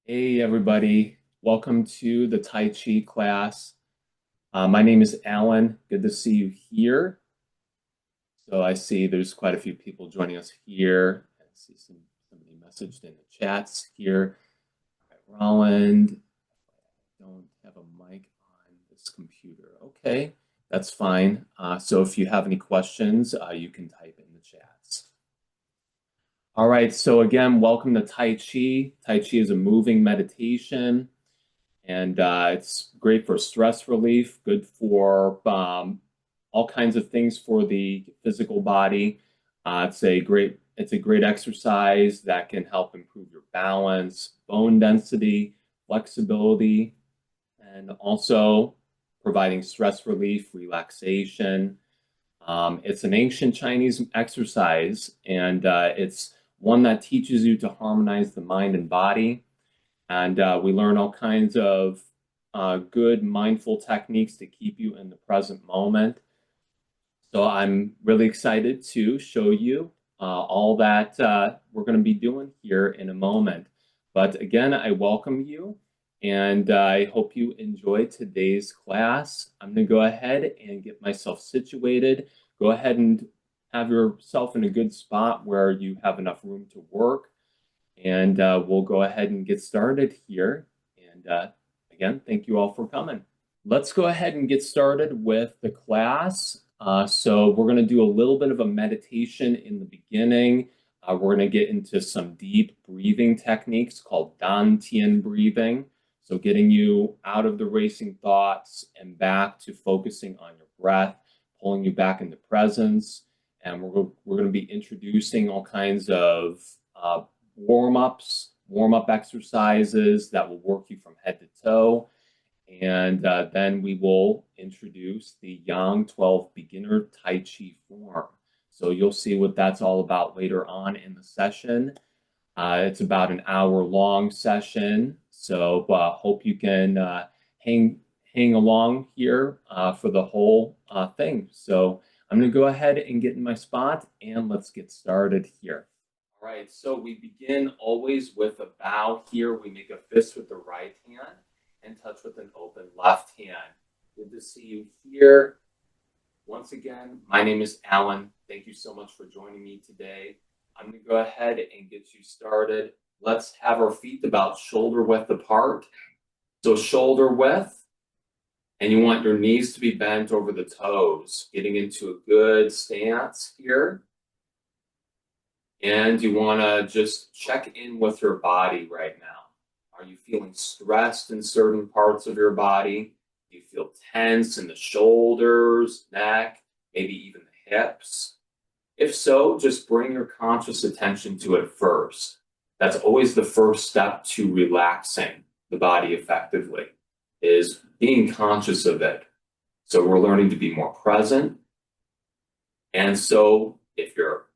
Hey everybody, welcome to the Tai Chi class. My name is Allyn. Good to see you here. So I see there's quite a few people joining us here. I see somebody messaged in the chats here. All right, Roland, I don't have a mic on this computer. Okay, that's fine. So if you have any questions, you can type in the chats. All right, so again, welcome to Tai Chi. Tai Chi is a moving meditation. And it's great for stress relief, good for all kinds of things for the physical body. It's a great exercise that can help improve your balance, bone density, flexibility, and also providing stress relief, relaxation. It's an ancient Chinese exercise, and it's one that teaches you to harmonize the mind and body, and we learn all kinds of good mindful techniques to keep you in the present moment. So I'm really excited to show you all that we're going to be doing here in a moment. But again, I welcome you, and I hope you enjoy today's class. I'm going to go ahead and get myself situated. Go ahead and have yourself in a good spot where you have enough room to work. And we'll go ahead and get started here. And again, thank you all for coming. Let's go ahead and get started with the class. So we're going to do a little bit of a meditation in the beginning. We're going to get into some deep breathing techniques called dantian breathing. So getting you out of the racing thoughts and back to focusing on your breath, pulling you back into presence. And we're going to be introducing all kinds of warm-ups, warm-up exercises that will work you from head to toe. And then we will introduce the Yang 12 beginner Tai Chi form. So you'll see what that's all about later on in the session. It's about an hour-long session, so hope you can hang along here for the whole thing. So I'm going to go ahead and get in my spot, and let's get started here. All right, so we begin always with a bow here. We make a fist with the right hand and touch with an open left hand. Good to see you here. Once again, my name is Allyn. Thank you so much for joining me today. I'm going to go ahead and get you started. Let's have our feet about shoulder width apart. So shoulder width, and you want your knees to be bent over the toes, getting into a good stance here. And you want to just check in with your body right now. Are you feeling stressed in certain parts of your body? Do you feel tense in the shoulders, neck, maybe even the hips? If so, just bring your conscious attention to it first. That's always the first step to relaxing the body effectively, is being conscious of it. So we're learning to be more present. And so if you're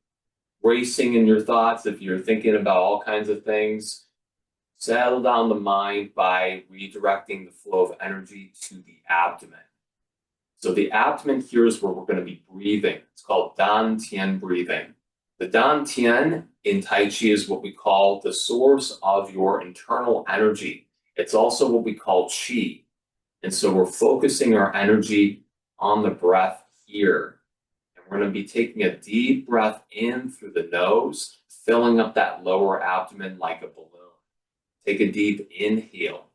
racing in your thoughts, if you're thinking about all kinds of things, settle down the mind by redirecting the flow of energy to the abdomen. So the abdomen here is where we're going to be breathing. It's called dantian breathing. The dantian in Tai Chi is what we call the source of your internal energy. It's also what we call Qi. And so we're focusing our energy on the breath here. And we're going to be taking a deep breath in through the nose, filling up that lower abdomen like a balloon. Take a deep inhale.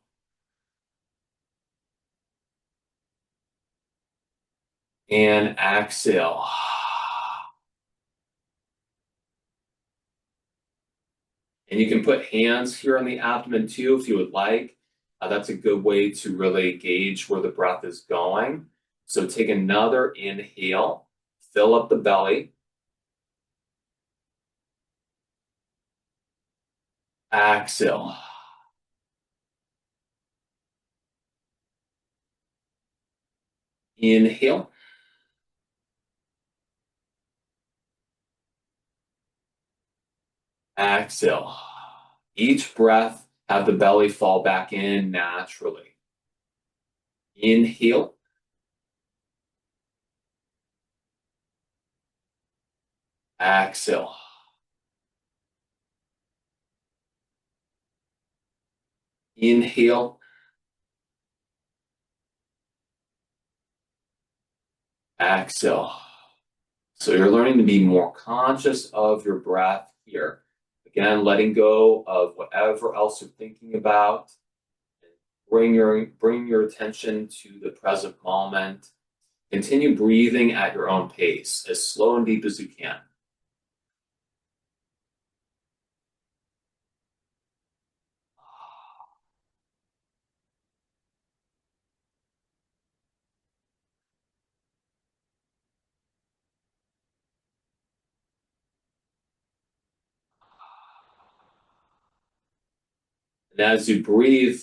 And exhale. And you can put hands here on the abdomen too if you would like. That's a good way to really gauge where the breath is going. So take another inhale, fill up the belly. Exhale. Inhale. Exhale. Each breath, have the belly fall back in naturally. Inhale. Exhale. Inhale, exhale. So you're learning to be more conscious of your breath here. Again, letting go of whatever else you're thinking about. Bring your attention to the present moment. Continue breathing at your own pace, as slow and deep as you can. And as you breathe,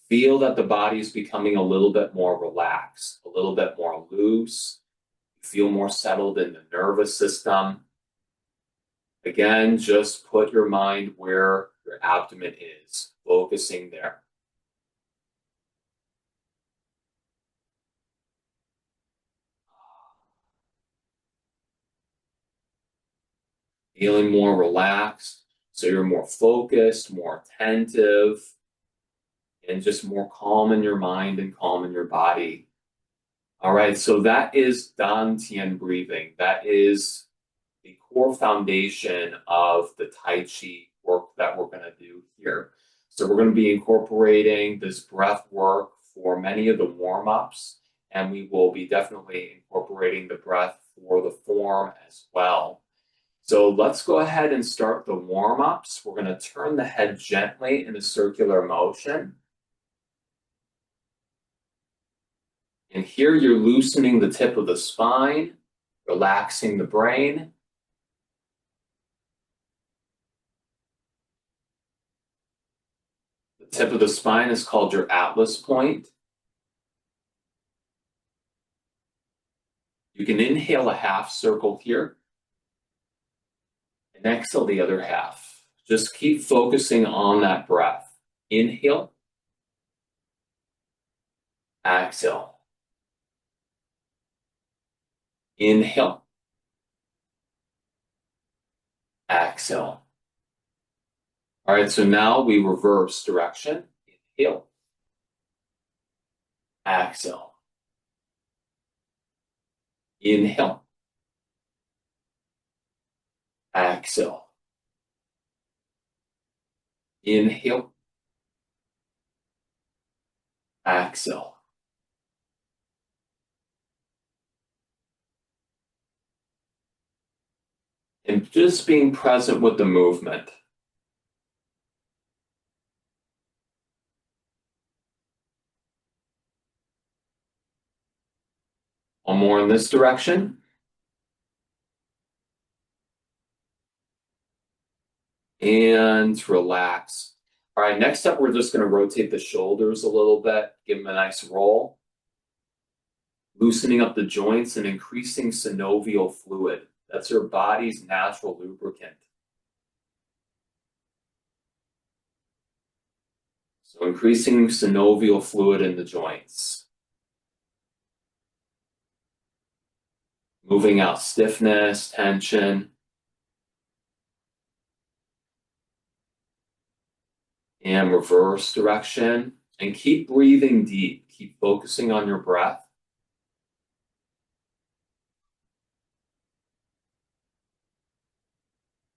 feel that the body is becoming a little bit more relaxed, a little bit more loose. You feel more settled in the nervous system. Again, just put your mind where your abdomen is, focusing there. Feeling more relaxed, so you're more focused, more attentive, and just more calm in your mind and calm in your body. All right, so that is Dantian breathing. That is the core foundation of the Tai Chi work that we're going to do here. So we're going to be incorporating this breath work for many of the warm-ups, and we will be definitely incorporating the breath for the form as well. So let's go ahead and start the warm-ups. We're going to turn the head gently in a circular motion. And here you're loosening the tip of the spine, relaxing the brain. The tip of the spine is called your atlas point. You can inhale a half circle here and exhale the other half. Just keep focusing on that breath. Inhale, exhale. Inhale, exhale. All right, so now we reverse direction. Inhale, exhale. Inhale, exhale. Inhale, exhale. And just being present with the movement. One more in this direction. And relax. All right, next up, we're just going to rotate the shoulders a little bit, give them a nice roll. Loosening up the joints and increasing synovial fluid. That's your body's natural lubricant. So increasing synovial fluid in the joints. Moving out stiffness, tension. And reverse direction. And keep breathing deep. Keep focusing on your breath.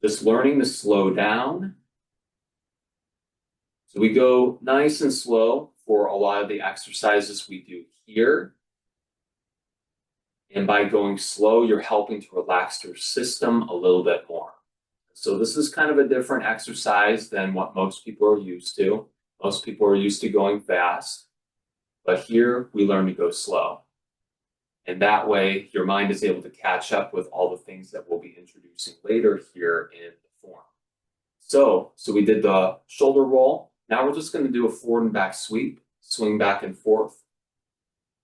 Just learning to slow down. So we go nice and slow for a lot of the exercises we do here. And by going slow, you're helping to relax your system a little bit more. So this is kind of a different exercise than what most people are used to. Most people are used to going fast, but here we learn to go slow. And that way, your mind is able to catch up with all the things that we'll be introducing later here in the form. So we did the shoulder roll. Now we're just going to do a forward and back sweep, swing back and forth.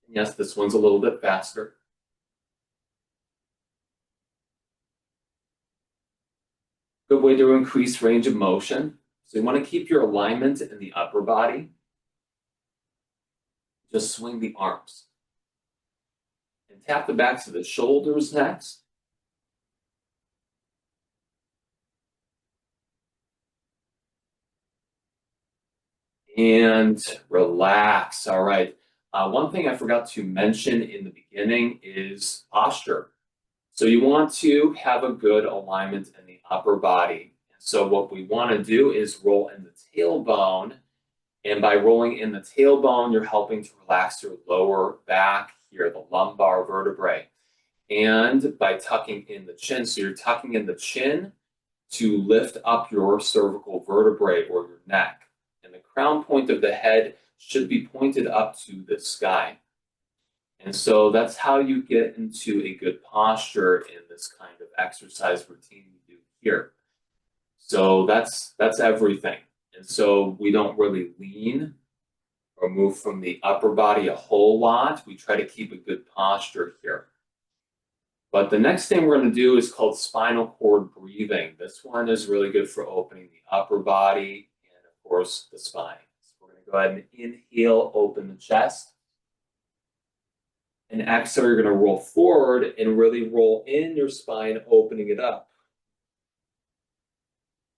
And yes, this one's a little bit faster. Good way to increase range of motion. So you want to keep your alignment in the upper body. Just swing the arms. And tap the backs of the shoulders next. And relax. All right. One thing I forgot to mention in the beginning is posture. So you want to have a good alignment in the upper body. So what we want to do is roll in the tailbone. And by rolling in the tailbone, you're helping to relax your lower back here, the lumbar vertebrae. And by tucking in the chin, so you're tucking in the chin to lift up your cervical vertebrae or your neck. And the crown point of the head should be pointed up to the sky. And so that's how you get into a good posture in this kind of exercise routine we do here. So that's everything. And so we don't really lean or move from the upper body a whole lot. We try to keep a good posture here. But the next thing we're going to do is called spinal cord breathing. This one is really good for opening the upper body and, of course, the spine. So we're going to go ahead and inhale, open the chest. And exhale, you're going to roll forward and really roll in your spine, opening it up.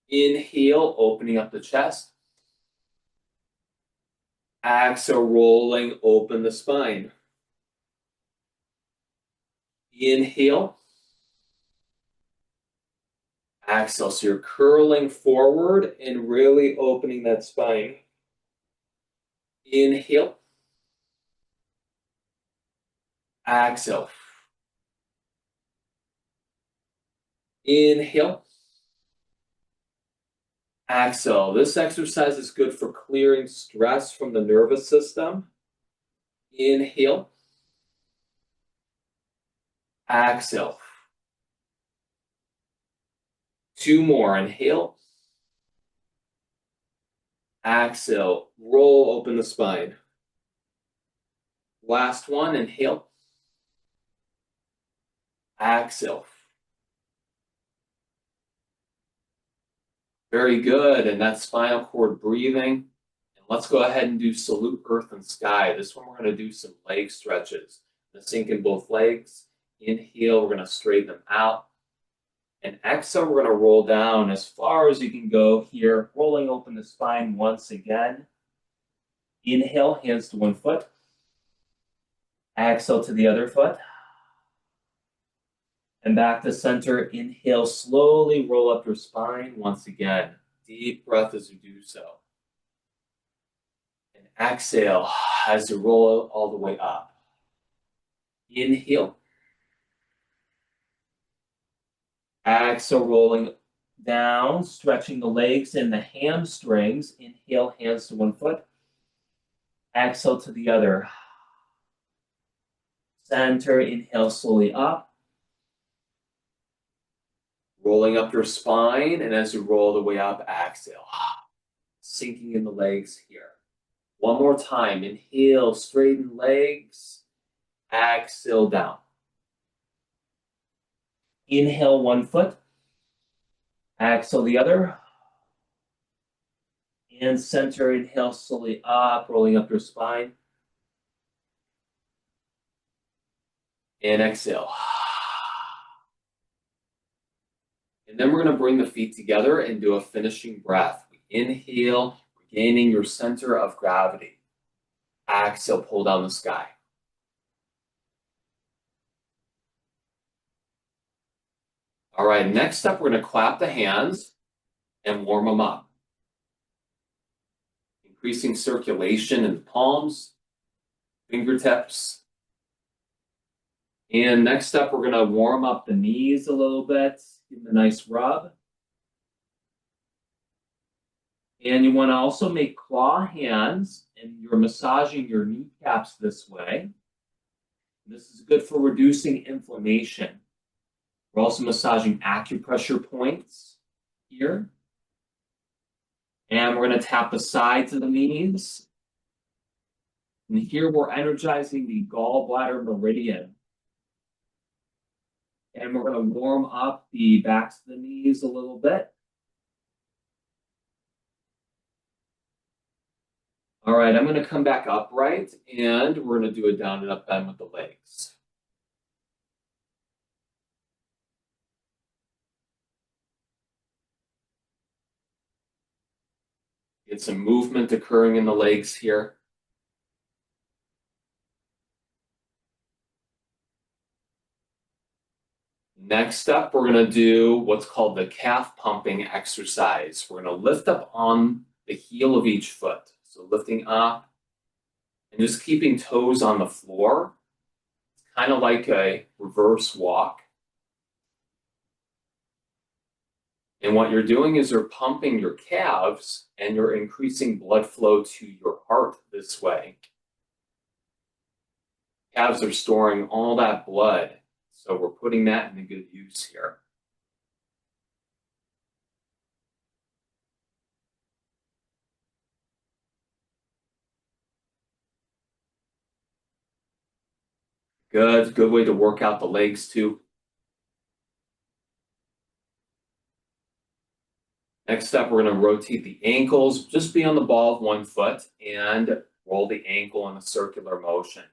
Inhale, opening up the chest. Exhale, rolling, open the spine. Inhale. Exhale, so you're curling forward and really opening that spine. Inhale. Exhale. Inhale. Exhale. This exercise is good for clearing stress from the nervous system. Inhale. Exhale. Two more. Inhale. Exhale. Roll open the spine. Last one. Inhale. Exhale. Very good. And that's spinal cord breathing. And let's go ahead and do salute earth and sky. This one we're going to do some leg stretches. I'm going to sink in both legs. Inhale, we're going to straighten them out. And exhale, we're going to roll down as far as you can go here, rolling open the spine once again. Inhale, hands to one foot. Exhale to the other foot. And back to center. Inhale, slowly roll up your spine once again. Deep breath as you do so. And exhale as you roll all the way up. Inhale. Exhale, rolling down, stretching the legs and the hamstrings. Inhale, hands to one foot. Exhale to the other. Center, inhale slowly up. Rolling up your spine, and as you roll the way up, exhale. Sinking in the legs here. One more time. Inhale, straighten legs. Exhale down. Inhale, one foot. Exhale the other. And center, inhale slowly up, rolling up your spine. And exhale. And then we're going to bring the feet together and do a finishing breath. We inhale, regaining your center of gravity. Exhale, pull down the sky. All right, next up, we're going to clap the hands and warm them up. Increasing circulation in the palms, fingertips. And next up, we're going to warm up the knees a little bit. Give them a nice rub. And you want to also make claw hands, and you're massaging your kneecaps this way. This is good for reducing inflammation. We're also massaging acupressure points here. And we're going to tap the sides of the knees. And here we're energizing the gallbladder meridian. And we're going to warm up the backs of the knees a little bit. All right, I'm going to come back upright, and we're going to do a down and up bend with the legs. Get some movement occurring in the legs here. Next up, we're going to do what's called the calf pumping exercise. We're going to lift up on the heel of each foot. So lifting up and just keeping toes on the floor. It's kind of like a reverse walk. And what you're doing is you're pumping your calves and you're increasing blood flow to your heart this way. Calves are storing all that blood, so we're putting that into good use here. Good way to work out the legs too. Next up, we're going to rotate the ankles. Just be on the ball of one foot and roll the ankle in a circular motion.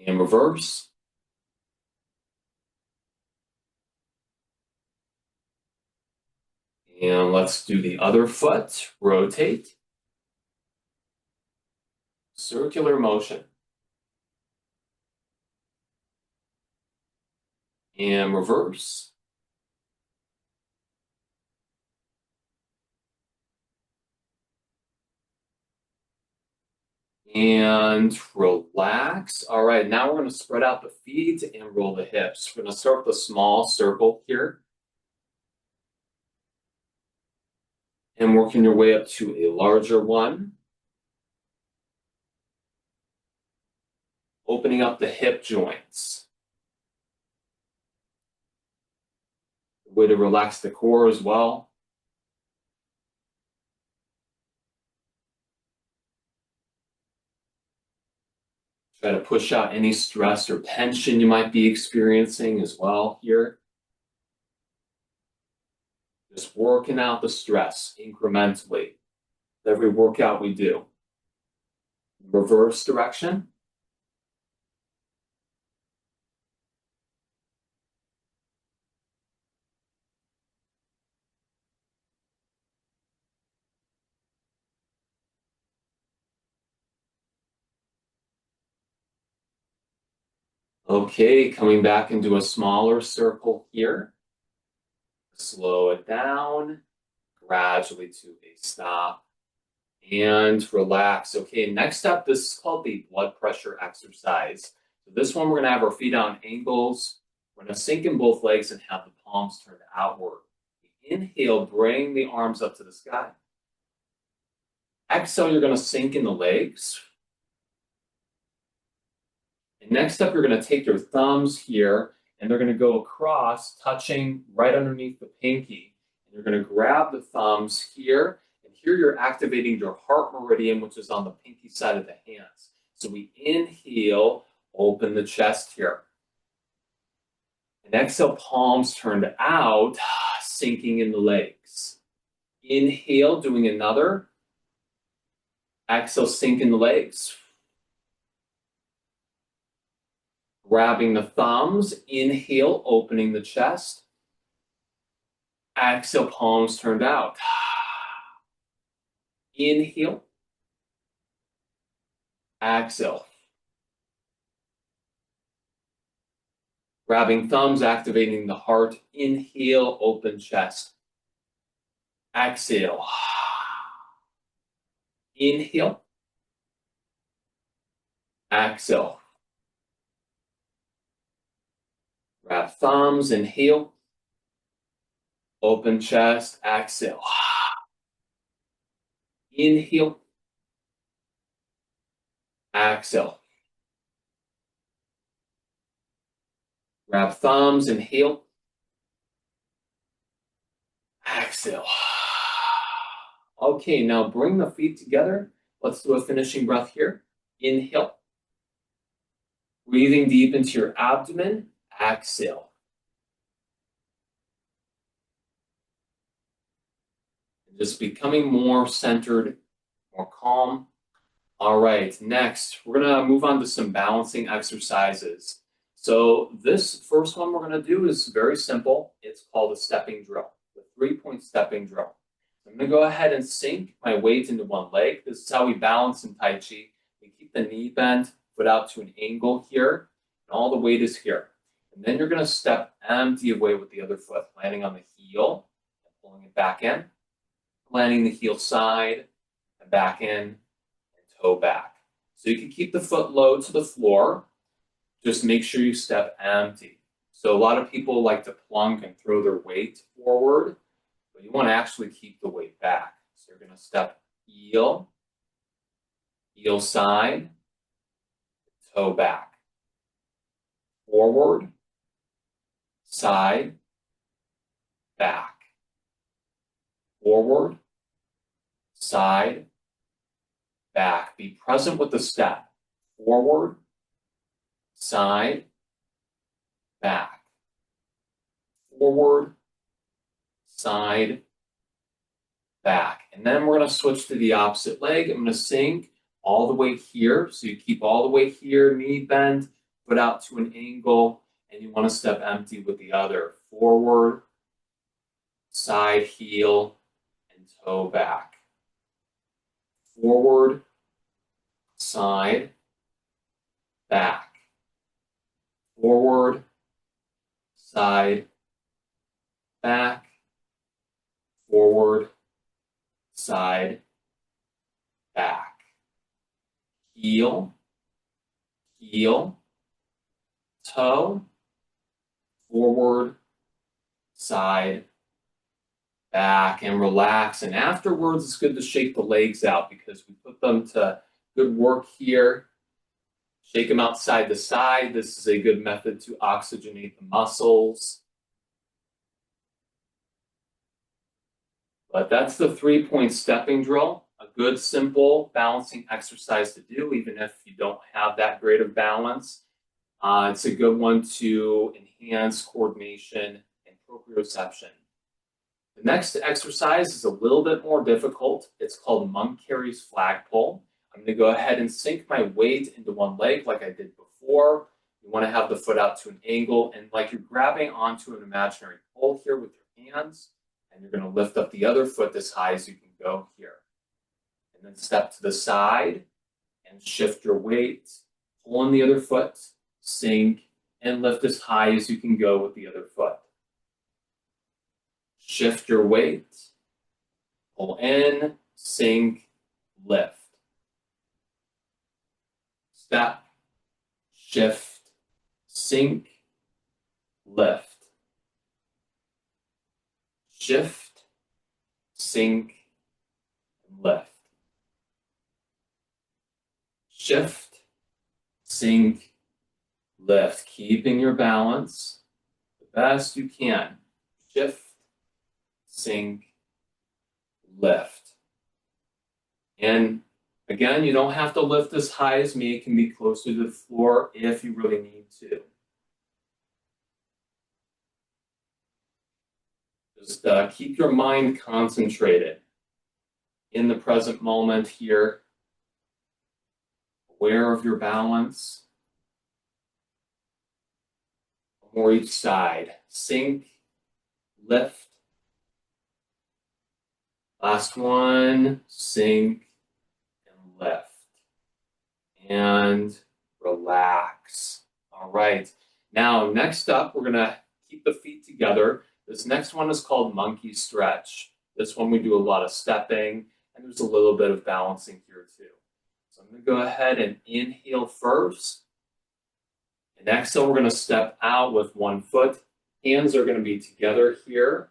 And reverse. And let's do the other foot. Rotate. Circular motion. And reverse. And relax. All right, now we're going to spread out the feet and roll the hips. We're going to start with a small circle here. And working your way up to a larger one. Opening up the hip joints. Way to relax the core as well. Try to push out any stress or tension you might be experiencing as well here. Just working out the stress incrementally. Every workout we do. Reverse direction. Okay, coming back into a smaller circle here. Slow it down, gradually to a stop, and relax. Okay, next up, this is called the blood pressure exercise. So this one, we're gonna have our feet on ankles. We're gonna sink in both legs and have the palms turned outward. Inhale, bring the arms up to the sky. Exhale, you're gonna sink in the legs. And next up, you're going to take your thumbs here, and they're going to go across, touching right underneath the pinky. And you're going to grab the thumbs here, and here you're activating your heart meridian, which is on the pinky side of the hands. So we inhale, open the chest here. And exhale, palms turned out, sinking in the legs. Inhale, doing another. Exhale, sink in the legs. Grabbing the thumbs, inhale, opening the chest. Exhale, palms turned out. Inhale. Exhale. Grabbing thumbs, activating the heart. Inhale, open chest. Exhale. Inhale. Exhale. Grab thumbs, inhale. Open chest, exhale. Inhale. Exhale. Grab thumbs, inhale. Exhale. Okay, now bring the feet together. Let's do a finishing breath here. Inhale. Breathing deep into your abdomen. Exhale. Just becoming more centered, more calm. All right, next, we're going to move on to some balancing exercises. So this first one we're going to do is very simple. It's called a stepping drill, the 3-point stepping drill. So I'm going to go ahead and sink my weight into one leg. This is how we balance in Tai Chi. We keep the knee bent, foot out to an angle here, and all the weight is here. And then you're going to step empty away with the other foot, landing on the heel and pulling it back in, landing the heel side and back in, and toe back. So you can keep the foot low to the floor. Just make sure you step empty. So a lot of people like to plunk and throw their weight forward, but you want to actually keep the weight back. So you're going to step heel, heel side, toe back, forward, side, back, forward, side, back. Be present with the step. Forward, side, back, forward, side, back. And then we're going to switch to the opposite leg. I'm going to sink all the way here. So you keep all the way here, knee bend, foot out to an angle, and you want to step empty with the other. Forward, side heel, and toe back. Forward, side, back. Forward, side, back, forward, side, back. Heel, heel, toe, forward, side, back, and relax. And afterwards, it's good to shake the legs out because we put them to good work here. Shake them out side to side. This is a good method to oxygenate the muscles. But that's the 3-point stepping drill. A good, simple balancing exercise to do, even if you don't have that great of balance. It's a good one to enhance coordination and proprioception. The next exercise is a little bit more difficult. It's called monk carries flag pull. I'm going to go ahead and sink my weight into one leg like I did before. You want to have the foot out to an angle and like you're grabbing onto an imaginary pole here with your hands, and you're going to lift up the other foot as high as you can go here. And then step to the side and shift your weight, pull on the other foot, sink, and lift as high as you can go with the other foot. Shift your weight, pull in, sink, lift. Step, shift, sink, lift. Shift, sink, and lift. Shift, sink, lift. Keeping your balance the best you can. Shift, sink, lift. And again, you don't have to lift as high as me. It can be closer to the floor if you really need to. Just keep your mind concentrated in the present moment here, aware of your balance. One more each side. Sink, lift. Last one, sink and lift. And relax. All right. Now, next up, we're going to keep the feet together. This next one is called monkey stretch. This one we do a lot of stepping, and there's a little bit of balancing here too. So I'm going to go ahead and inhale first. And exhale, we're going to step out with one foot. Hands are going to be together here.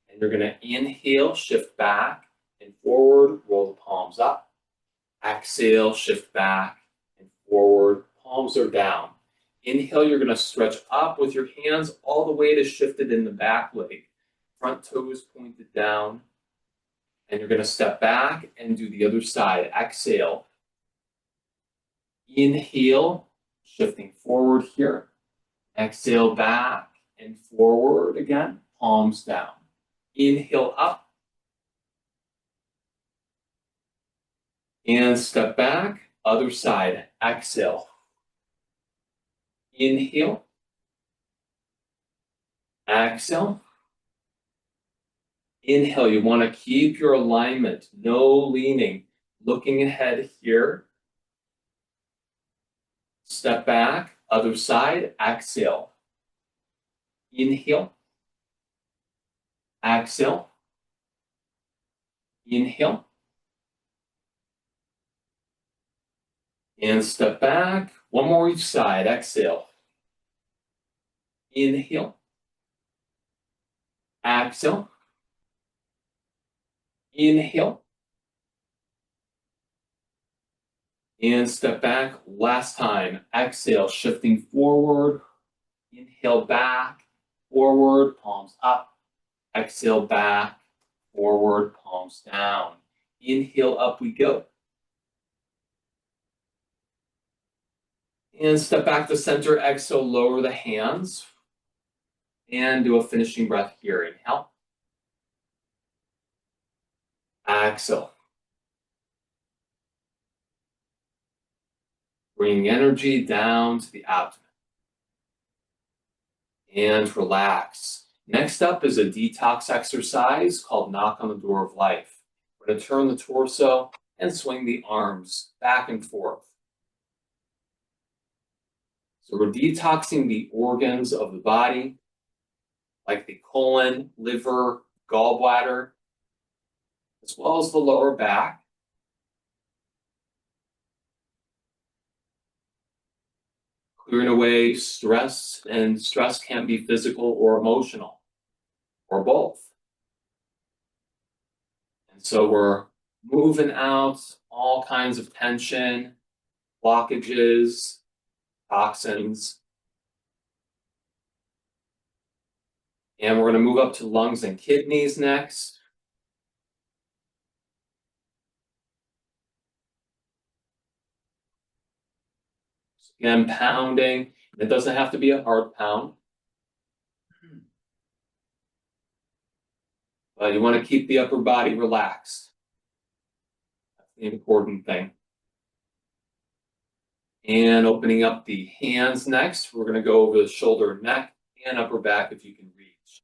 And you're going to inhale, shift back and forward, roll the palms up. Exhale, shift back and forward, palms are down. Inhale, you're going to stretch up with your hands. All the weight is shifted in the back leg. Front toes pointed down. And you're going to step back and do the other side. Exhale. Inhale, shifting forward here. Exhale, back and forward again, palms down. Inhale up. And step back, other side. Exhale. Inhale, Exhale. Inhale, you want to keep your alignment, no leaning, looking ahead here. Step back, other side, exhale. Inhale. Exhale. Inhale. And step back. One more each side. Exhale. Inhale. Exhale. Inhale. And step back. Last time. Exhale, shifting forward. Inhale back, forward, palms up. Exhale back, forward, palms down. Inhale, up we go. And step back to center, exhale, lower the hands. And do a finishing breath here. Inhale. Exhale. Bringing energy down to the abdomen. And relax. Next up is a detox exercise called Knock on the Door of Life. We're going to turn the torso and swing the arms back and forth. So we're detoxing the organs of the body, like the colon, liver, gallbladder, as well as the lower back. Clearing away stress, and stress can be physical or emotional, or both. And so we're moving out all kinds of tension, blockages, toxins. And we're going to move up to lungs and kidneys next. Again, pounding. It doesn't have to be a hard pound. But you want to keep the upper body relaxed. That's the important thing. And opening up the hands next. We're going to go over the shoulder, neck, and upper back if you can reach.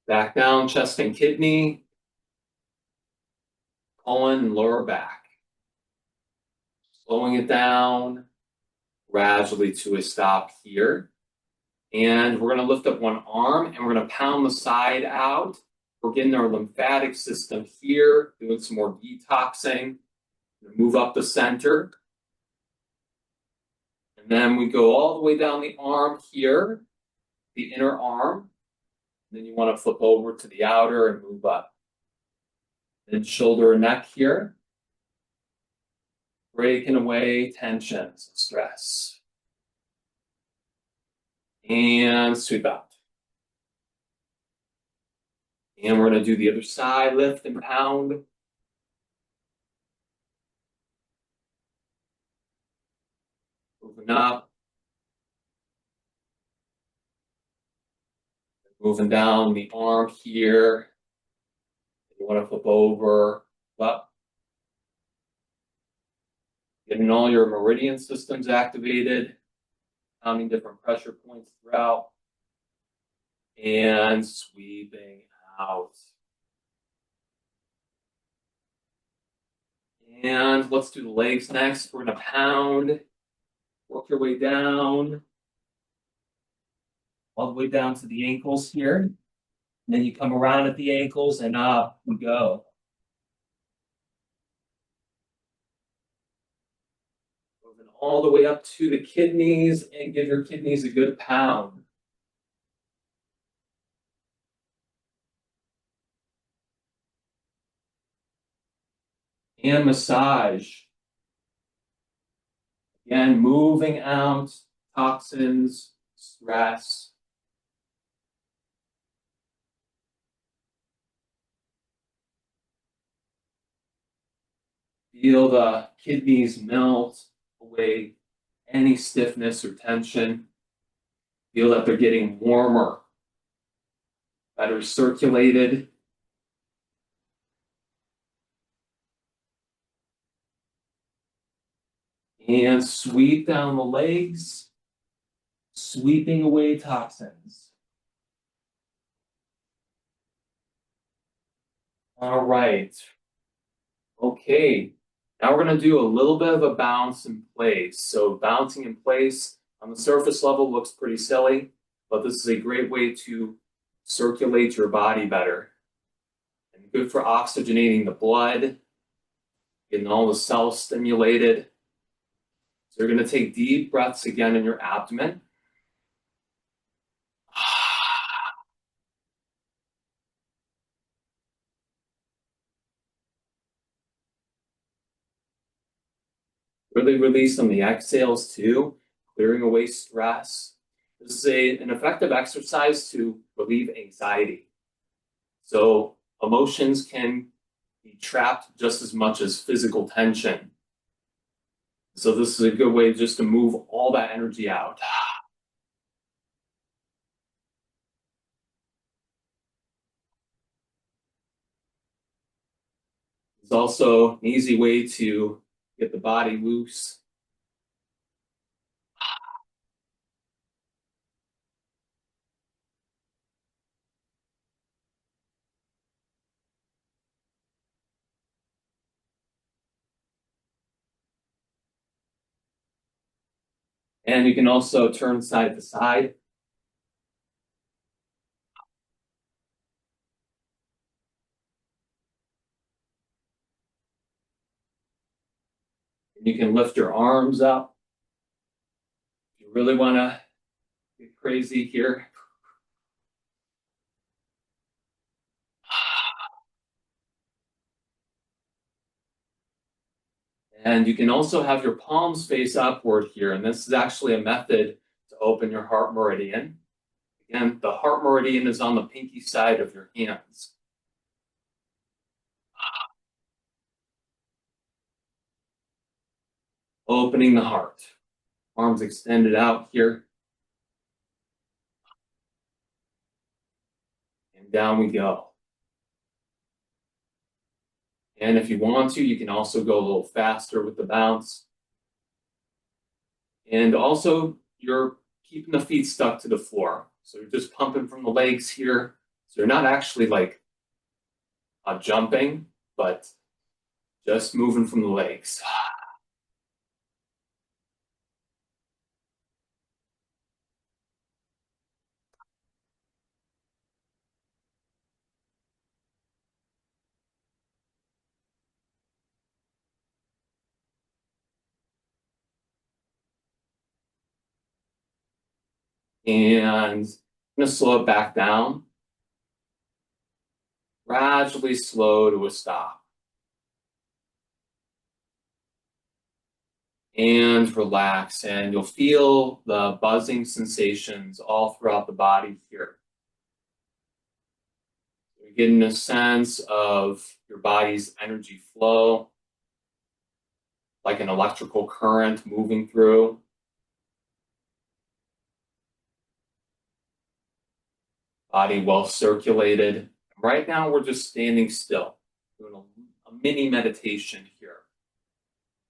Back down, chest and kidney, colon and lower back. Slowing it down gradually to a stop here. And we're going to lift up one arm and we're going to pound the side out. We're getting our lymphatic system here, doing some more detoxing. Move up the center. And then we go all the way down the arm here, the inner arm. Then you want to flip over to the outer and move up. Then shoulder and neck here. Breaking away tensions and stress. And sweep out. And we're going to do the other side, lift and pound. Moving up. Moving down the arm here. You want to flip over, up. Getting all your meridian systems activated. Pounding different pressure points throughout. And sweeping out. And let's do the legs next. We're going to pound. Work your way down. All the way down to the ankles here. And then you come around at the ankles and up we go. Moving all the way up to the kidneys and give your kidneys a good pound. And massage. Again, moving out toxins, stress. Feel the kidneys melt away any stiffness or tension. Feel that they're getting warmer, better circulated. And sweep down the legs, sweeping away toxins. All right. Okay. Now we're going to do a little bit of a bounce in place. So bouncing in place on the surface level looks pretty silly, but this is a great way to circulate your body better. And good for oxygenating the blood, getting all the cells stimulated. So you're going to take deep breaths again in your abdomen. Really release on the exhales too, clearing away stress. This is an effective exercise to relieve anxiety. So emotions can be trapped just as much as physical tension. So this is a good way just to move all that energy out. It's also an easy way to get the body loose. And you can also turn side to side. You can lift your arms up. If you really want to get crazy here. And you can also have your palms face upward here. And this is actually a method to open your heart meridian. Again, the heart meridian is on the pinky side of your hands. Opening the heart. Arms extended out here. And down we go. And if you want to, you can also go a little faster with the bounce. And also, you're keeping the feet stuck to the floor. So you're just pumping from the legs here. So you're not actually like jumping, but just moving from the legs. And I'm going to slow it back down. Gradually slow to a stop. And relax. And you'll feel the buzzing sensations all throughout the body here. You're getting a sense of your body's energy flow, like an electrical current moving through. Body well circulated. Right now, we're just standing still, doing a mini meditation here.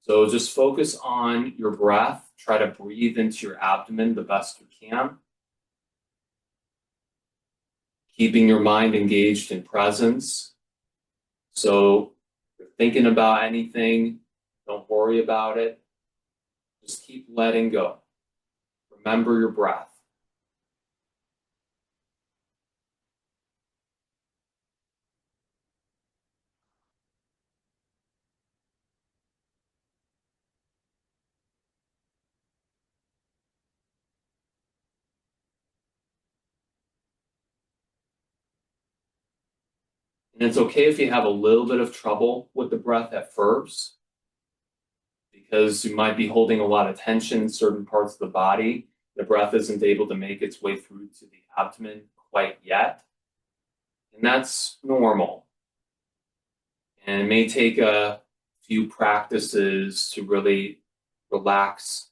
So just focus on your breath. Try to breathe into your abdomen the best you can. Keeping your mind engaged in presence. So if you're thinking about anything, don't worry about it. Just keep letting go. Remember your breath. And it's okay if you have a little bit of trouble with the breath at first, because you might be holding a lot of tension in certain parts of the body. The breath isn't able to make its way through to the abdomen quite yet. And that's normal. And it may take a few practices to really relax,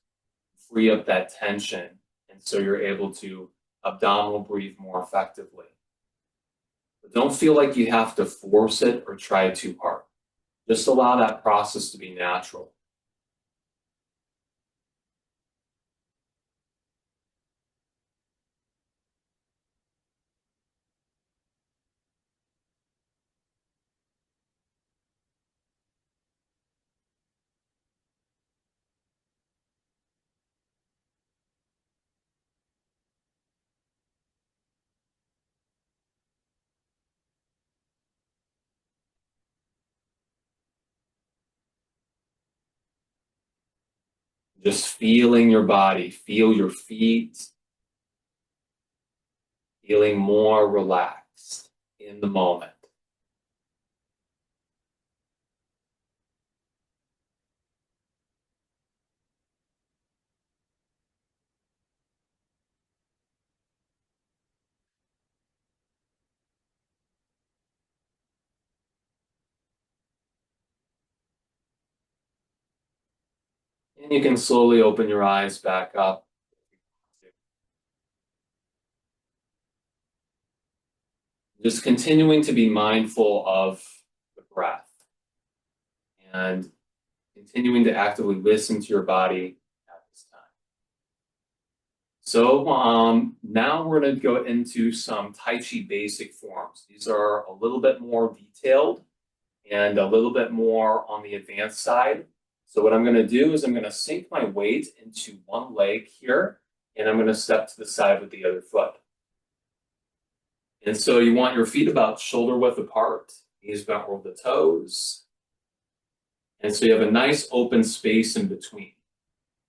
free up that tension. And so you're able to abdominal breathe more effectively. But don't feel like you have to force it or try too hard. Just allow that process to be natural. Just feeling your body, feel your feet, feeling more relaxed in the moment. And you can slowly open your eyes back up. Just continuing to be mindful of the breath and continuing to actively listen to your body at this time. So now we're going to go into some Tai Chi basic forms. These are a little bit more detailed and a little bit more on the advanced side. So what I'm going to do is I'm going to sink my weight into one leg here, and I'm going to step to the side with the other foot. And so you want your feet about shoulder width apart, knees bent over the toes. And so you have a nice open space in between.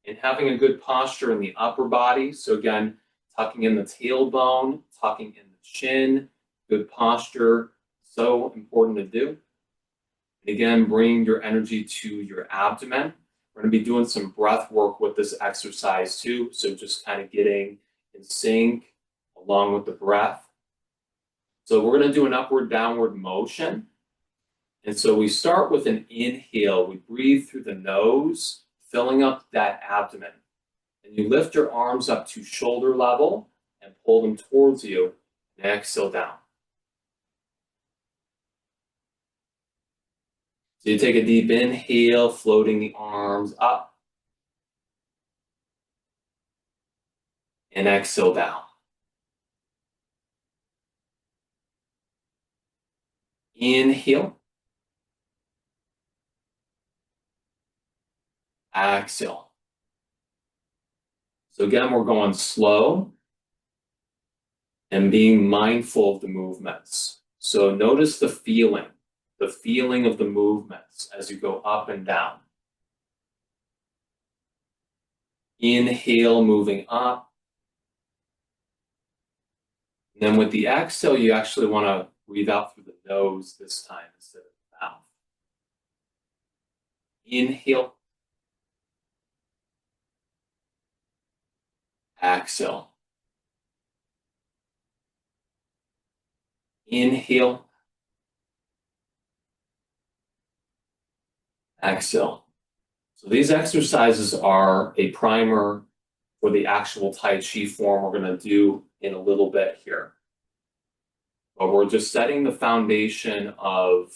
And having a good posture in the upper body. So again, tucking in the tailbone, tucking in the chin, good posture, so important to do. And again, bring your energy to your abdomen. We're going to be doing some breath work with this exercise too. So just kind of getting in sync along with the breath. So we're going to do an upward downward motion. And so we start with an inhale. We breathe through the nose, filling up that abdomen. And you lift your arms up to shoulder level and pull them towards you and exhale down. So you take a deep inhale, floating the arms up, and exhale down. Inhale, exhale. So again, we're going slow and being mindful of the movements. So notice the feeling of the movements as you go up and down. Inhale, moving up. And then with the exhale, you actually want to breathe out through the nose this time instead of the mouth. Inhale. Exhale. Inhale. Exhale. So these exercises are a primer for the actual Tai Chi form we're going to do in a little bit here. But we're just setting the foundation of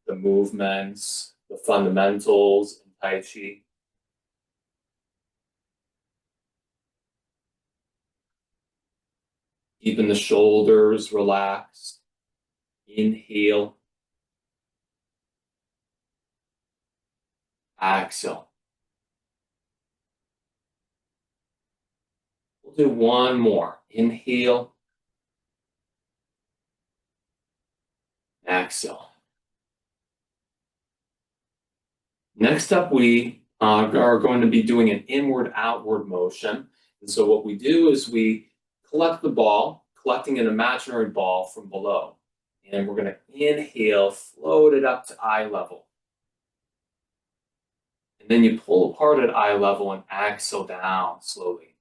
the movements, the fundamentals in Tai Chi. Keeping the shoulders relaxed. Inhale. Exhale. We'll do one more. Inhale. Exhale. Next up, we are going to be doing an inward-outward motion. And so what we do is we collect the ball, collecting an imaginary ball from below. And we're going to inhale, float it up to eye level. And then you pull apart at eye level and exhale down slowly.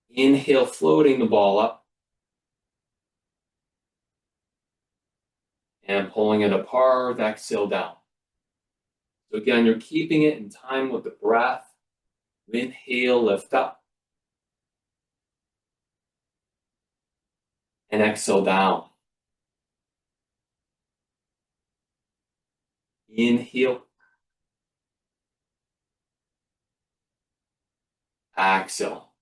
Inhale, floating the ball up. And pulling it apart, exhale down. So again, you're keeping it in time with the breath. Inhale, lift up. And exhale down. Inhale. Exhale.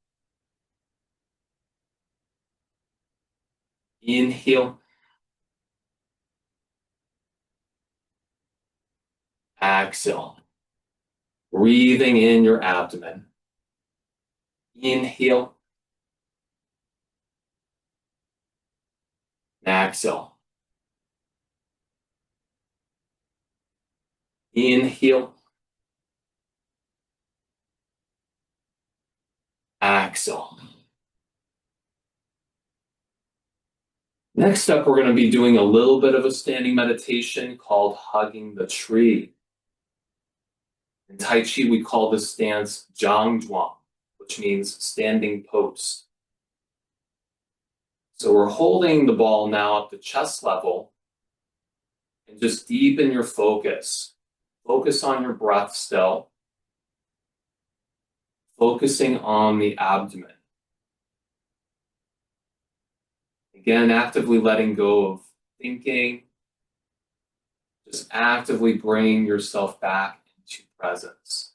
Inhale. Exhale. Breathing in your abdomen. Inhale. Exhale. Inhale. Exhale. Next up, we're going to be doing a little bit of a standing meditation called hugging the tree. In Tai Chi, we call this stance Zhang Zhuang, which means standing post. So we're holding the ball now at the chest level and just deepen your focus. Focus on your breath still. Focusing on the abdomen. Again, actively letting go of thinking. Just actively bring yourself back into presence.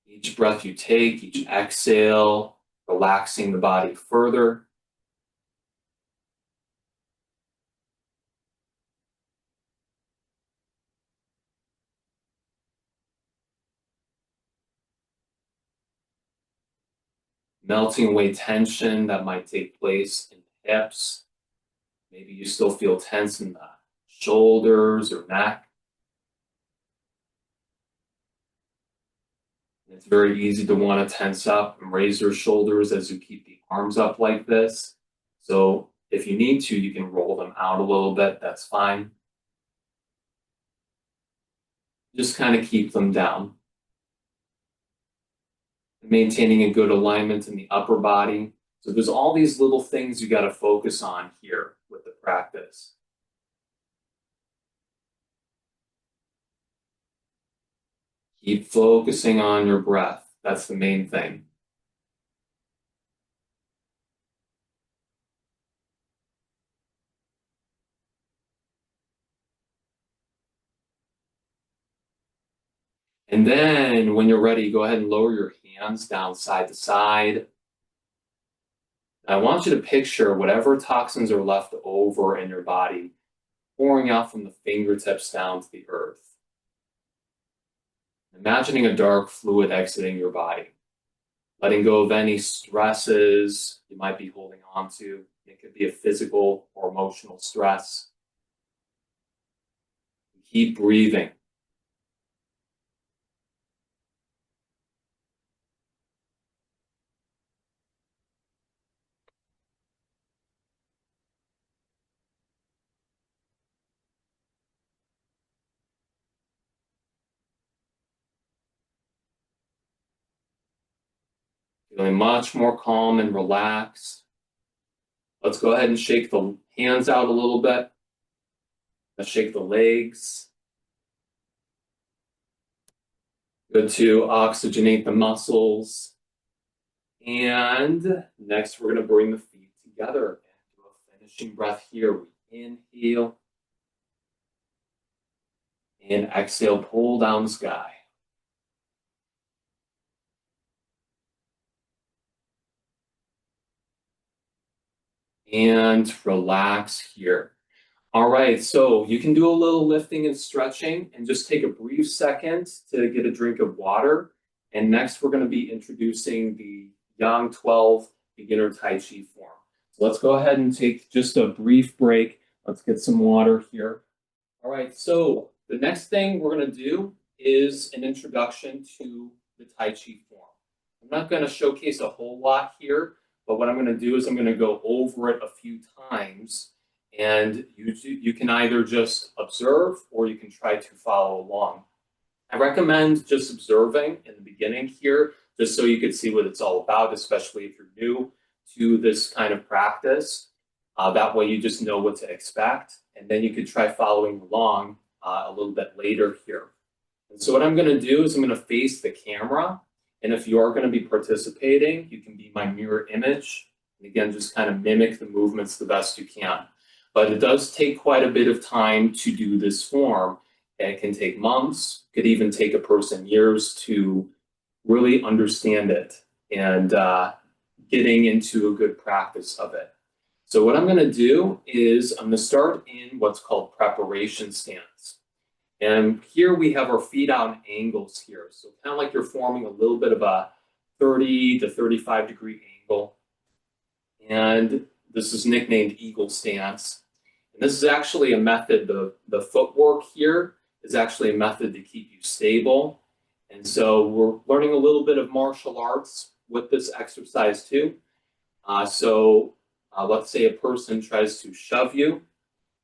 Each breath you take, each exhale, relaxing the body further. Melting away tension that might take place in the hips. Maybe you still feel tense in the shoulders or neck. It's very easy to want to tense up and raise your shoulders as you keep the arms up like this. So if you need to, you can roll them out a little bit. That's fine. Just kind of keep them down. Maintaining a good alignment in the upper body. So there's all these little things you got to focus on here with the practice. Keep focusing on your breath. That's the main thing. And then when you're ready, go ahead and lower your hands down side to side. I want you to picture whatever toxins are left over in your body pouring out from the fingertips down to the earth. Imagining a dark fluid exiting your body, letting go of any stresses you might be holding on to. It could be a physical or emotional stress. Keep breathing. Feeling much more calm and relaxed. Let's go ahead and shake the hands out a little bit. Let's shake the legs. Good to oxygenate the muscles. And next, we're going to bring the feet together and do a finishing breath here. We inhale and exhale, pull down the sky. And relax here. All right, so you can do a little lifting and stretching and just take a brief second to get a drink of water. And next, we're going to be introducing the Yang 12 beginner Tai Chi form. So let's go ahead and take just a brief break. Let's get some water here. All right, so the next thing we're going to do is an introduction to the Tai Chi form. I'm not going to showcase a whole lot here, but what I'm going to do is I'm going to go over it a few times, and you can either just observe or you can try to follow along. I recommend just observing in the beginning here, just so you can see what it's all about, especially if you're new to this kind of practice. That way you just know what to expect, and then you could try following along a little bit later here. And so what I'm going to do is I'm going to face the camera, and if you are going to be participating, you can be my mirror image, and again, just kind of mimic the movements the best you can. But it does take quite a bit of time to do this form. It can take months, could even take a person years to really understand it and getting into a good practice of it. So what I'm going to do is I'm going to start in what's called preparation stance. And here we have our feet out in angles here. So kind of like you're forming a little bit of a 30 to 35 degree angle. And this is nicknamed eagle stance. And this is actually a method, the footwork here is actually a method to keep you stable. And so we're learning a little bit of martial arts with this exercise too. Let's say a person tries to shove you,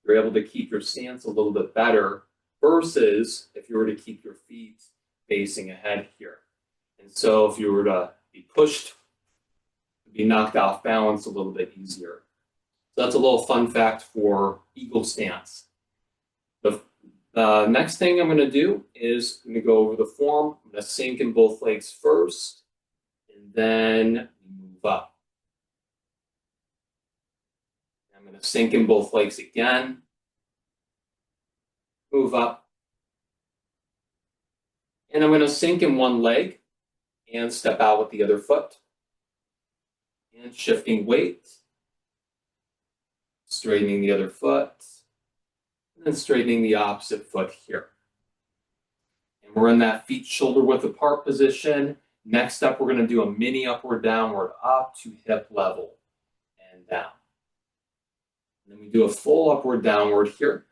you're able to keep your stance a little bit better versus if you were to keep your feet facing ahead here. And so if you were to be pushed, be knocked off balance a little bit easier. So that's a little fun fact for eagle stance. The next thing I'm going to do is I'm going to go over the form. I'm going to sink in both legs first, and then move up. I'm going to sink in both legs again, move up, and I'm going to sink in one leg and step out with the other foot, and shifting weight, straightening the other foot, and then straightening the opposite foot here. And we're in that feet shoulder width apart position. Next up, we're going to do a mini upward downward up to hip level and down. And then we do a full upward downward here,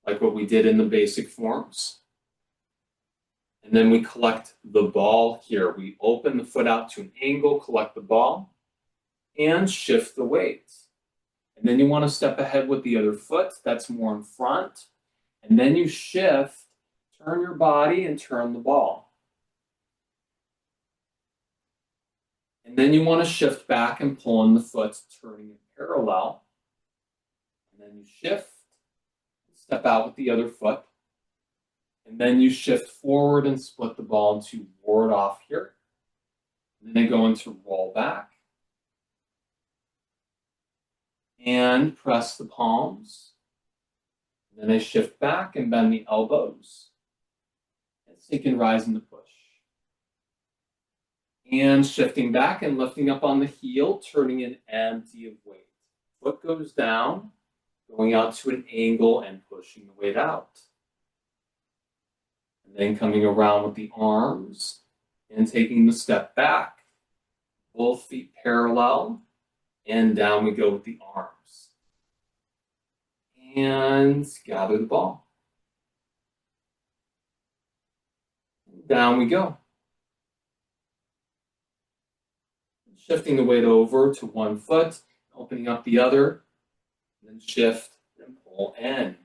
like what we did in the basic forms. And then we collect the ball here. We open the foot out to an angle, collect the ball, and shift the weight. And then you want to step ahead with the other foot. That's more in front. And then you shift, turn your body, and turn the ball. And then you want to shift back and pull in the foot, turning it parallel. And then you shift, step out with the other foot. And then you shift forward and split the ball into ward off here. And then go into roll back. And press the palms. And then I shift back and bend the elbows. And sink and rise into push. And shifting back and lifting up on the heel, turning it empty of weight. Foot goes down, going out to an angle and pushing the weight out. And then coming around with the arms and taking the step back, both feet parallel, and down we go with the arms. And gather the ball. Down we go. Shifting the weight over to one foot, opening up the other, and then shift and pull in.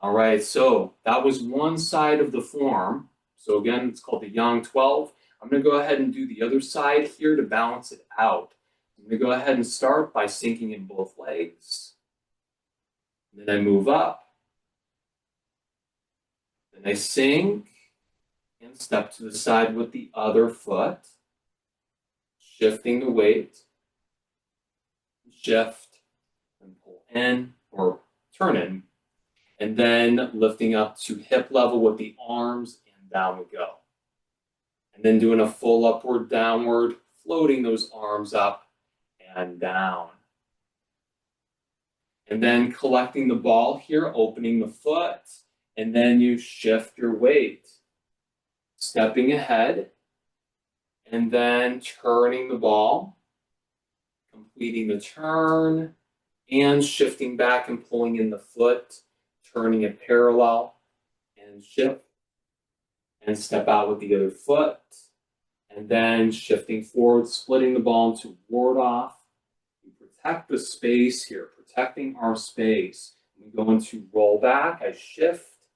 All right, so that was one side of the form. So again, it's called the Yang 12. I'm going to go ahead and do the other side here to balance it out. I'm going to go ahead and start by sinking in both legs. And then I move up. Then I sink and step to the side with the other foot. Shifting the weight, shift, and pull in, or turn in, and then lifting up to hip level with the arms, and down we go. And then doing a full upward downward, floating those arms up and down. And then collecting the ball here, opening the foot, and then you shift your weight, stepping ahead, and then turning the ball, completing the turn, and shifting back and pulling in the foot, turning it parallel, and shift, and step out with the other foot, and then shifting forward, splitting the ball into ward off. We protect the space here, protecting our space. We go into roll back, I shift,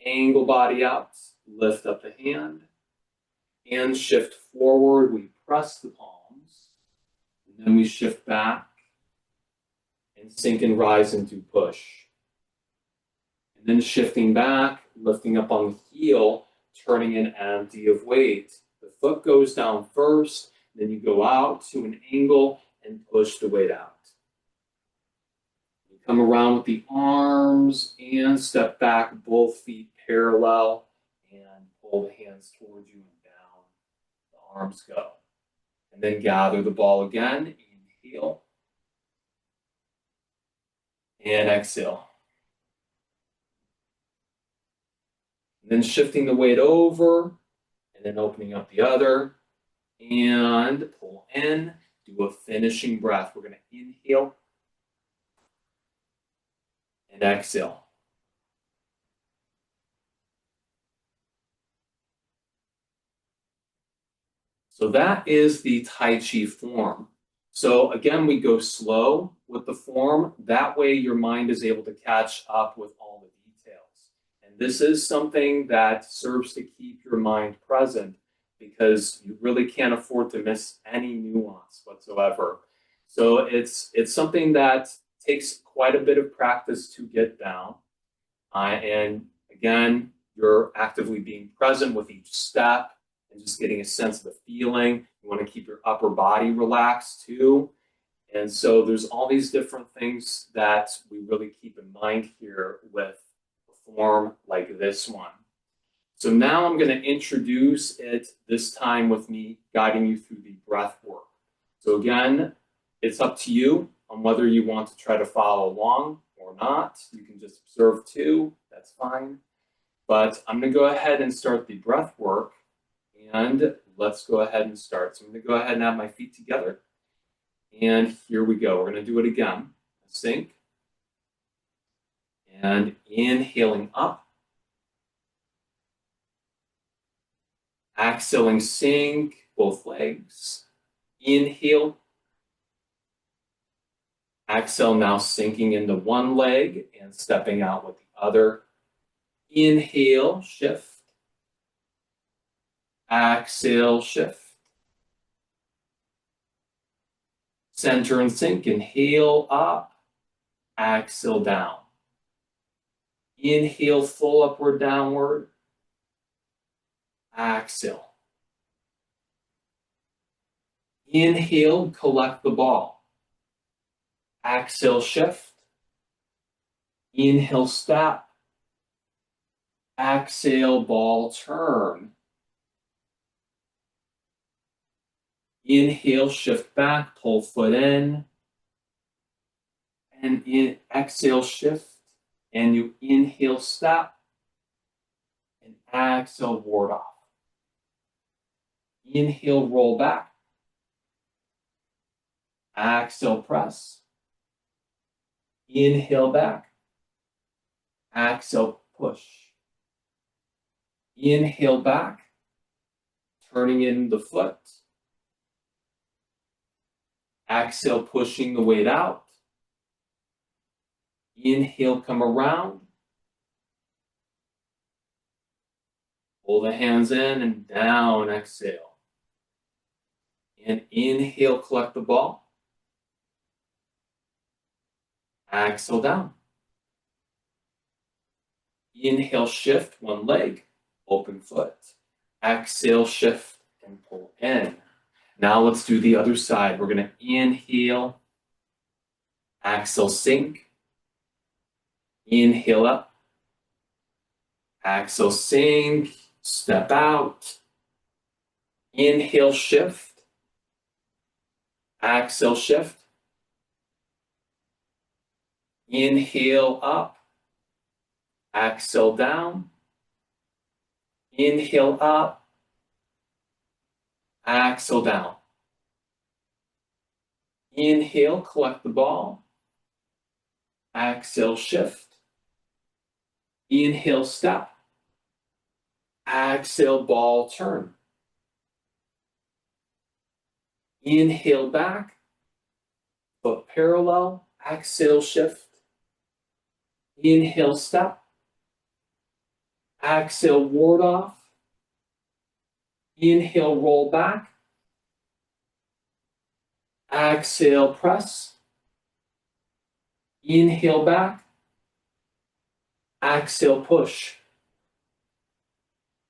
angle body out, lift up the hand, and shift forward, we press the palms, and then we shift back and sink and rise into push. And then shifting back, lifting up on the heel, turning in empty of weight. The foot goes down first, then you go out to an angle and push the weight out. You come around with the arms and step back, both feet parallel, and pull the hands towards you. Arms go. And then gather the ball again, inhale, and exhale. And then shifting the weight over, and then opening up the other, and pull in, do a finishing breath. We're going to inhale, and exhale. So that is the Tai Chi form. So again, we go slow with the form. That way your mind is able to catch up with all the details. And this is something that serves to keep your mind present because you really can't afford to miss any nuance whatsoever. So it's something that takes quite a bit of practice to get down. And again, you're actively being present with each step and just getting a sense of the feeling. You want to keep your upper body relaxed too. And so there's all these different things that we really keep in mind here with a form like this one. So now I'm going to introduce it this time with me guiding you through the breath work. So again, it's up to you on whether you want to try to follow along or not. You can just observe too, that's fine. But I'm going to go ahead and start the breath work, and let's go ahead and start. So I'm going to go ahead and have my feet together, and here we go. We're going to do it again. Sink, and inhaling up. Exhaling, sink both legs. Inhale. Exhale, now sinking into one leg and stepping out with the other. Inhale, shift. Exhale, shift. Center and sink. Inhale up. Exhale down. Inhale, full upward, downward. Exhale. Inhale, collect the ball. Exhale, shift. Inhale, step. Exhale, ball, turn. Inhale, shift back, pull foot in. And exhale, shift. And you inhale, step. And exhale, ward off. Inhale, roll back. Exhale, press. Inhale, back. Exhale, push. Inhale, back. Turning in the foot. Exhale, pushing the weight out. Inhale, come around. Pull the hands in and down, exhale. And inhale, collect the ball. Exhale, down. Inhale, shift one leg, open foot. Exhale, shift and pull in. Now let's do the other side. We're going to inhale, exhale, sink. Inhale up. Exhale, sink. Step out. Inhale, shift. Exhale, shift. Inhale up. Exhale down. Inhale up. Exhale down. Inhale, collect the ball. Exhale, shift. Inhale, step. Exhale, ball, turn. Inhale, back. Foot parallel. Exhale, shift. Inhale, step. Exhale, ward off. Inhale, roll back. Exhale, press. Inhale, back. Exhale, push.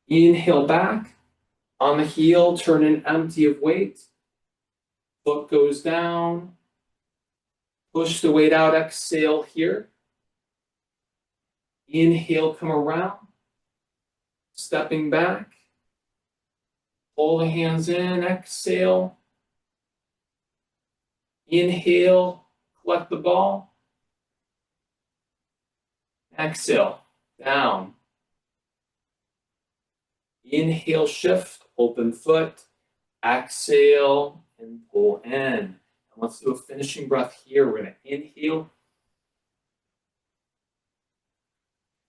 Inhale, back. On the heel, turn in empty of weight. Foot goes down. Push the weight out. Exhale here. Inhale, come around. Stepping back. Pull the hands in. Exhale. Inhale, collect the ball. Exhale, down. Inhale, shift, open foot. Exhale, and pull in. And let's do a finishing breath here. We're going to inhale.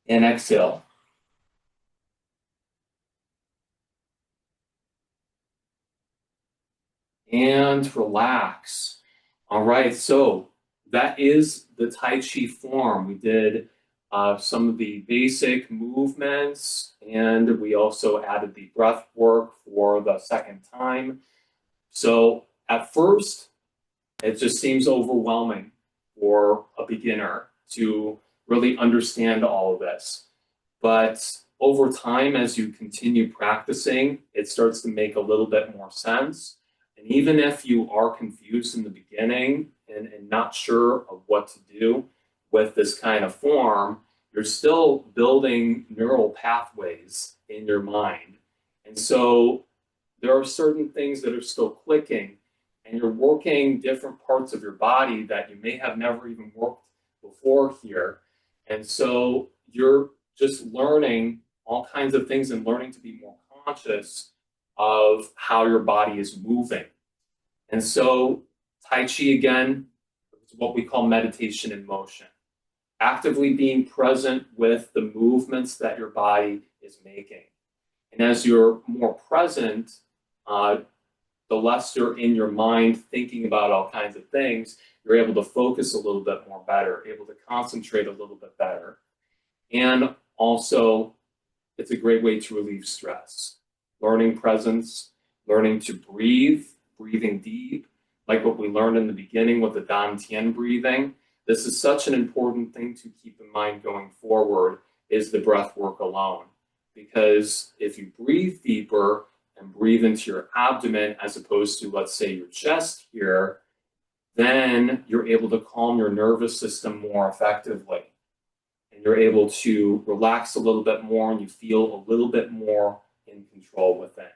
And exhale. And relax. All right, so that is the Tai Chi form. We did some of the basic movements, and we also added the breath work for the second time. So at first, it just seems overwhelming for a beginner to really understand all of this. But over time, as you continue practicing, it starts to make a little bit more sense. And even if you are confused in the beginning and not sure of what to do with this kind of form, you're still building neural pathways in your mind. And so there are certain things that are still clicking, and you're working different parts of your body that you may have never even worked before here. And so you're just learning all kinds of things and learning to be more conscious of how your body is moving. And so Tai Chi, again, is what we call meditation in motion. Actively being present with the movements that your body is making. And as you're more present, the less you're in your mind thinking about all kinds of things, you're able to focus a little bit more better, able to concentrate a little bit better. And also, it's a great way to relieve stress. Learning presence, learning to breathe, breathing deep, like what we learned in the beginning with the Dantian breathing. This is such an important thing to keep in mind going forward, is the breath work alone. Because if you breathe deeper and breathe into your abdomen as opposed to, let's say, your chest here, then you're able to calm your nervous system more effectively. And you're able to relax a little bit more and you feel a little bit more in control within.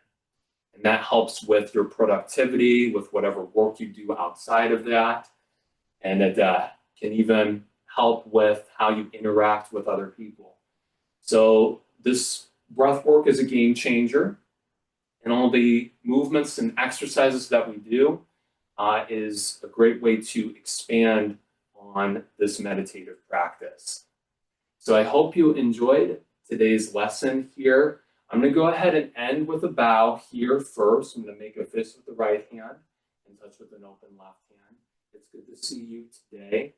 And that helps with your productivity, with whatever work you do outside of that. And it can even help with how you interact with other people. So this breath work is a game changer. And all the movements and exercises that we do is a great way to expand on this meditative practice. So I hope you enjoyed today's lesson here. I'm going to go ahead and end with a bow here first. I'm going to make a fist with the right hand and touch with an open left hand. It's good to see you today.